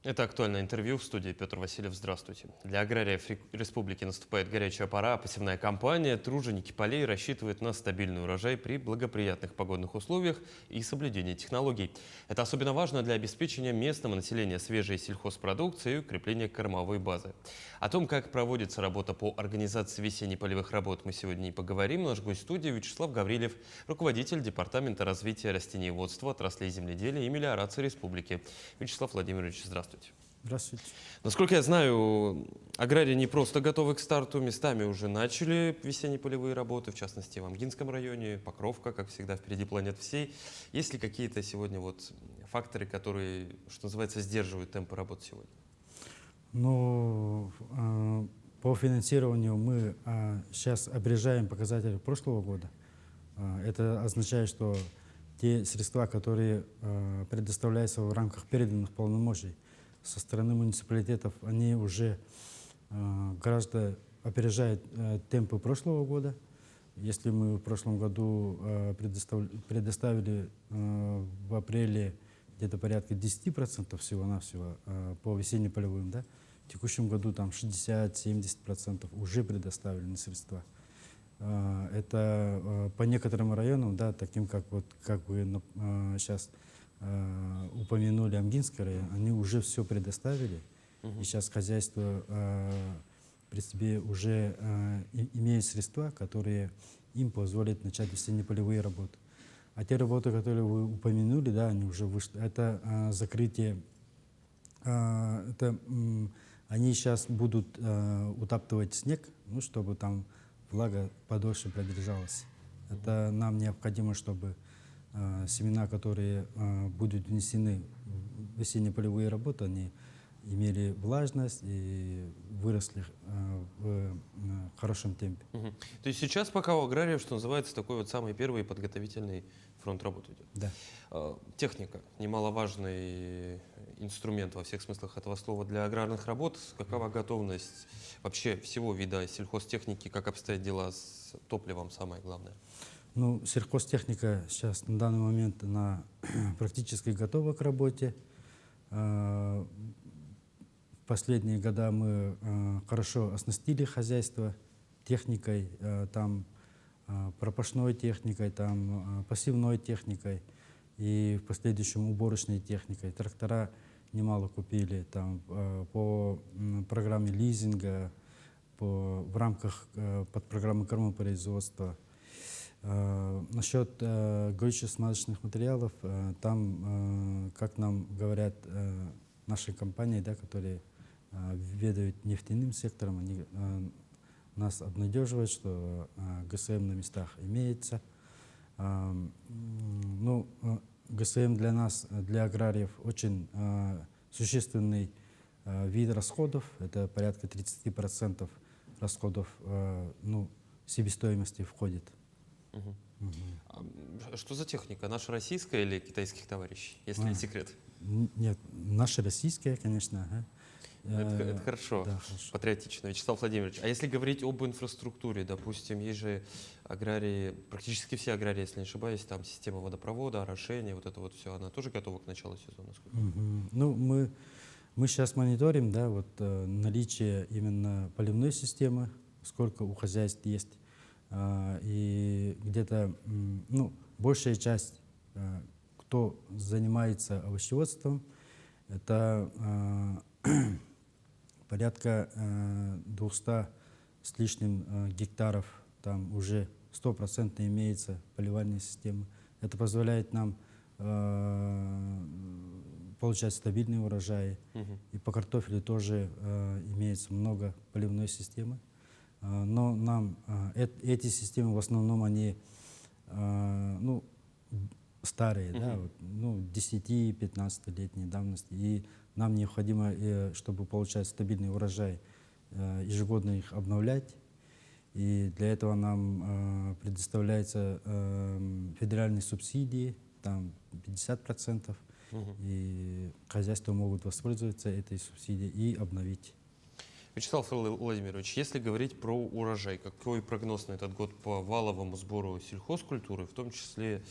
Это «Актуальное интервью», в студии Петр Васильев. Здравствуйте. Для аграриев республики наступает горячая пора, а посевная кампания. Труженики полей рассчитывают на стабильный урожай при благоприятных погодных условиях и соблюдении технологий. Это особенно важно для обеспечения местного населения свежей сельхозпродукцией и укрепления кормовой базы. О том, как проводится работа по организации весенне-полевых работ, мы сегодня и поговорим. Наш гость студии Вячеслав Гаврилев, руководитель Департамента развития растениеводства, отраслей земледелия и мелиорации республики. Вячеслав Владимирович, здравствуйте. Здравствуйте. Насколько я знаю, аграрии не просто готовы к старту, местами уже начали весенне-полевые работы, в частности в Амгинском районе, Покровка, как всегда, впереди планет всей. Есть ли какие-то сегодня факторы, которые, что называется, сдерживают темпы работы сегодня? Ну, по финансированию мы сейчас опережаем показатели прошлого года. Это означает, что те средства, которые предоставляются в рамках переданных полномочий со стороны муниципалитетов, они уже гораздо опережают темпы прошлого года. Если мы в прошлом году предоставили в апреле где-то порядка 10% всего-навсего по весенне-полевым, да, в текущем году там 60-70% уже предоставлены средства. Это по некоторым районам, да, таким как вы сейчас упомянули Амгинский район, они уже все предоставили. И сейчас хозяйство при себе уже имеет средства, которые им позволят начать весенне-полевые работы. А те работы, которые вы упомянули, да, они уже вышли. Это закрытие, они сейчас будут утаптывать снег, ну, чтобы там влага подольше продержалась. Это нам необходимо, чтобы семена, которые будут внесены в весенне-полевые работы, они имели влажность и выросли в хорошем темпе. То есть сейчас пока у аграриев, что называется, такой самый первый подготовительный фронт работы идет. Да. Техника – немаловажный инструмент во всех смыслах этого слова для аграрных работ. Какова готовность вообще всего вида сельхозтехники, как обстоят дела с топливом, самое главное? Ну, сельхозтехника сейчас на данный момент она практически готова к работе. В последние года мы хорошо оснастили хозяйство техникой, там пропашной техникой, там посевной техникой и в последующем уборочной техникой. Трактора немало купили там по программе лизинга, в рамках подпрограммы кормопроизводства. Насчет горюче-смазочных материалов, там, как нам говорят наши компании, да, которые ведают нефтяным сектором, они нас обнадеживают, что ГСМ на местах имеется. Ну, ГСМ для нас, для аграриев, очень существенный вид расходов. Это порядка 30% расходов, ну, себестоимости входит. Что за техника? Наша российская или китайских товарищей, если не секрет? Нет, наша российская, конечно. Ага. Это хорошо, да, хорошо. патриотично. Вячеслав Владимирович, а если говорить об инфраструктуре, допустим, есть же аграрии, практически все аграрии, если не ошибаюсь, там система водопровода, орошения, вот это вот все, она тоже готова к началу сезона? Ну, мы сейчас мониторим, да, вот наличие именно поливной системы, сколько у хозяйств есть. И где-то, ну, большая часть, кто занимается овощеводством, это порядка 200 с лишним гектаров, там уже 100% имеется поливальная система. Это позволяет нам получать стабильные урожаи. И по картофелю тоже имеется много поливной системы. Но нам эти системы в основном они ну, старые, да, вот, ну, 10-15-летней давности. И нам необходимо, чтобы получать стабильный урожай, ежегодно их обновлять. И для этого нам предоставляются федеральные субсидии, там 50%. И хозяйства могут воспользоваться этой субсидией и обновить. Вячеслав Владимирович, если говорить про урожай, какой прогноз на этот год по валовому сбору сельхозкультуры, в том числе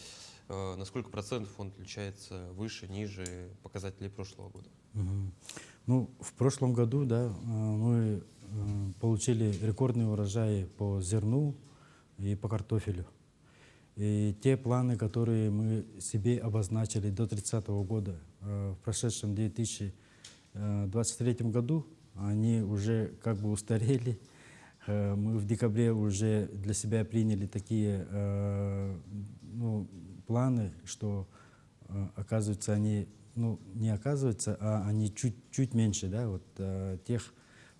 на сколько процентов он отличается выше, ниже показателей прошлого года? Ну, в прошлом году, да, мы получили рекордные урожаи по зерну и по картофелю. И те планы, которые мы себе обозначили до 30-го года, в прошедшем 2023 году, они уже как бы устарели. Мы в декабре уже для себя приняли такие ну, планы, что оказывается они, ну не оказывается, а они чуть меньше, да, вот тех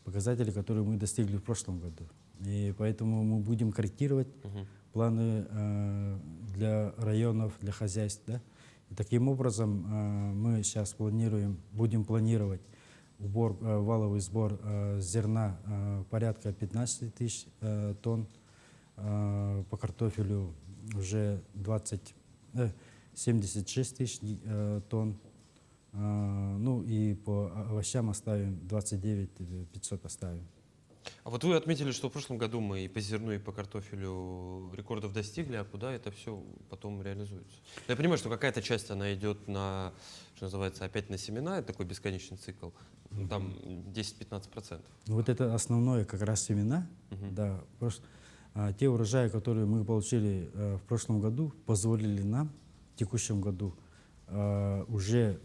показателей, которые мы достигли в прошлом году. И поэтому мы будем корректировать планы для районов, для хозяйств, да. И таким образом мы сейчас будем планировать валовый сбор зерна порядка 15 тысяч тонн, по картофелю уже 76 тысяч тонн, ну и по овощам оставим 29 500 оставим. А вот вы отметили, что в прошлом году мы и по зерну, и по картофелю рекордов достигли, а куда это все потом реализуется? Я понимаю, что какая-то часть, она идет на, что называется, опять на семена, это такой бесконечный цикл, ну, там 10-15%. Вот это основное как раз семена, да. Те урожаи, которые мы получили в прошлом году, позволили нам в текущем году уже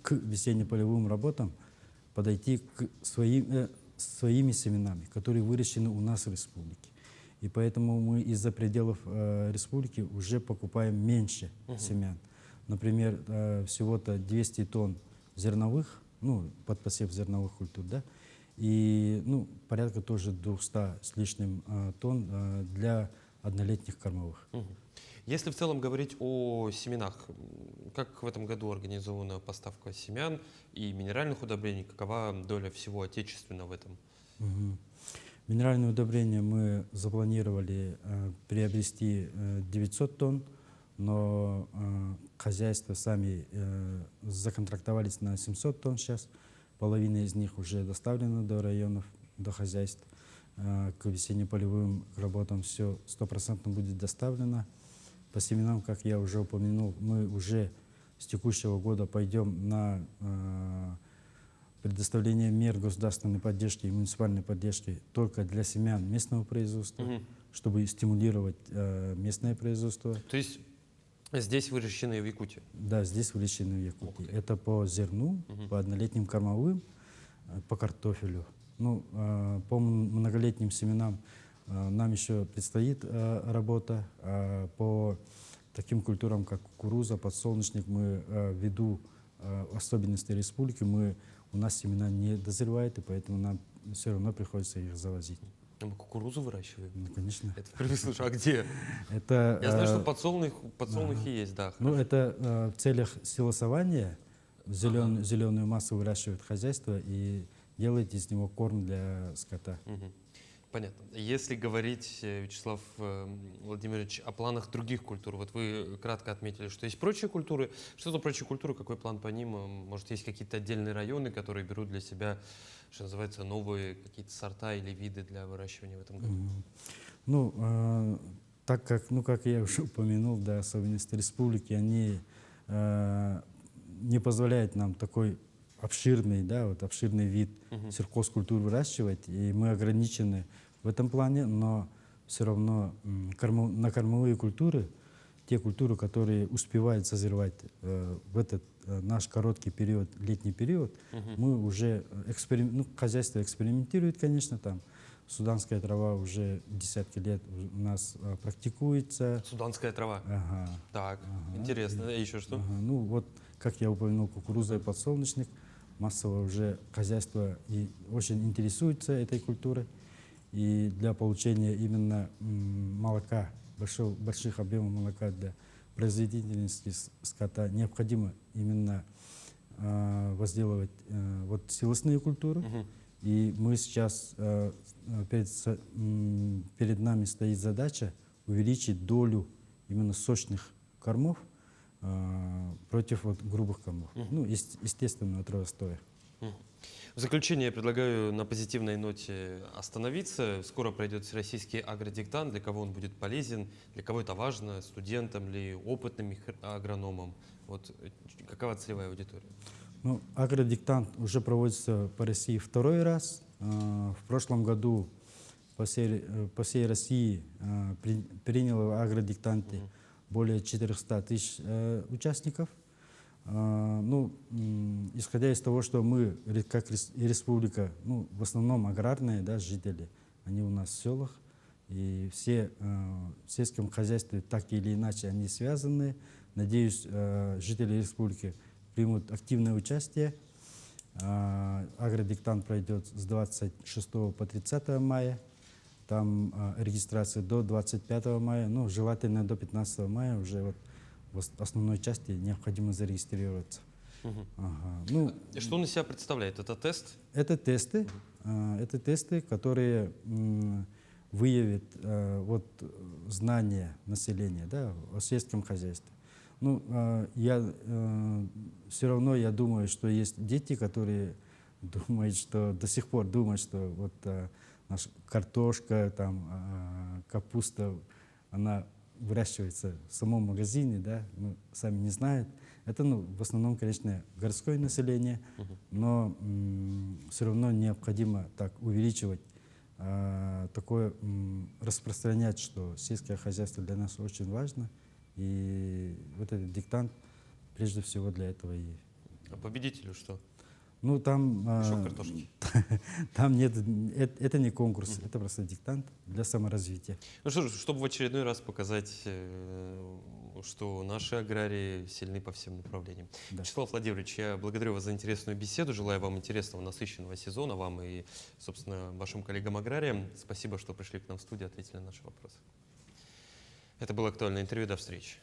к весенне-полевым работам подойти к своими семенами, которые выращены у нас в республике. И поэтому мы из-за пределов республики уже покупаем меньше семян. Например, всего-то 200 тонн зерновых, ну, под посев зерновых культур, да, и ну, порядка тоже 200 с лишним тонн для однолетних кормовых. Если в целом говорить о семенах, как в этом году организована поставка семян и минеральных удобрений, какова доля всего отечественного в этом? Минеральные удобрения мы запланировали приобрести 900 тонн, но хозяйства сами законтрактовались на 700 тонн сейчас. Половина из них уже доставлена до районов, до хозяйств. К весенне-полевым работам все 100% будет доставлено. По семенам, как я уже упомянул, мы уже с текущего года пойдем на предоставление мер государственной поддержки и муниципальной поддержки только для семян местного производства, чтобы стимулировать местное производство. То есть здесь выращенные в Якутии? Да, здесь выращены в Якутии. Это по зерну, по однолетним кормовым, по картофелю. Ну, по многолетним семенам нам еще предстоит работа. По таким культурам, как кукуруза, подсолнечник, мы ввиду особенностей республики, у нас семена не дозревают, и поэтому нам все равно приходится их завозить. А мы кукурузу выращиваем? Ну, конечно. Это впервые слышу. А где? Это, Я знаю, что подсолнухи есть, да. Ну, это в целях силосования зеленую массу выращивает хозяйство и делает из него корм для скота. Понятно. Если говорить, Вячеслав Владимирович, о планах других культур, вот вы кратко отметили, что есть прочие культуры. Что за прочие культуры, какой план по ним? Может, есть какие-то отдельные районы, которые берут для себя, что называется, новые какие-то сорта или виды для выращивания в этом году? Ну, так как, ну, как я уже упомянул, да, особенности республики, они не позволяют нам такой обширный вид сельхозкультур выращивать, и мы ограничены в этом плане, но все равно на кормовые культуры, те культуры, которые успевают созревать в этот наш короткий период, летний период, мы уже хозяйство экспериментирует, конечно, там суданская трава уже десятки лет у нас практикуется. Суданская трава. Ага. Так, интересно. И еще что? Ну вот, как я упомянул, кукуруза и подсолнечник. Массово уже хозяйство и очень интересуется этой культурой. И для получения именно молока, больших объемов молока для производительности скота необходимо именно возделывать вот силосные культуры. И мы сейчас, перед нами стоит задача увеличить долю именно сочных кормов против вот грубых кормов. Ну, естественно, от ростоя. В заключение я предлагаю на позитивной ноте остановиться. Скоро пройдет всероссийский агродиктант. Для кого он будет полезен, для кого это важно, студентам ли, опытным агрономам? Вот какова целевая аудитория? Ну, агродиктант уже проводится по России второй раз. В прошлом году по всей России приняло агродиктанты более 400 тысяч участников. Ну, исходя из того, что мы, как и республика, ну, в основном аграрные, да, жители, они у нас в селах, и все в сельском хозяйстве так или иначе они связаны. Надеюсь, жители республики примут активное участие. Агродиктант пройдет с 26 по 30 мая. Там регистрация до 25 мая, ну, желательно до 15 мая уже вот в основной части необходимо зарегистрироваться. Ага. Ну, Что он из себя представляет? Это тест? это тесты, которые выявят вот, знания населения, да, о сельском хозяйстве. Ну, все равно я думаю, что есть дети, которые думают, что до сих пор думают, что вот наша картошка, там, капуста, она выращивается в самом магазине, да, ну, сами не знают. Это, ну, в основном, конечно, городское население, но все равно необходимо так увеличивать, такое распространять, что сельское хозяйство для нас очень важно. И вот этот диктант прежде всего для этого и... А победителю что? Ну, там, Мешок картошки. там нет, это не конкурс, это просто диктант для саморазвития. Ну что ж, чтобы в очередной раз показать, что наши аграрии сильны по всем направлениям. Да. Вячеслав Владимирович, я благодарю вас за интересную беседу, желаю вам интересного, насыщенного сезона, вам и, собственно, вашим коллегам-аграриям. Спасибо, что пришли к нам в студию, ответили на наши вопросы. Это было актуальное интервью, до встречи.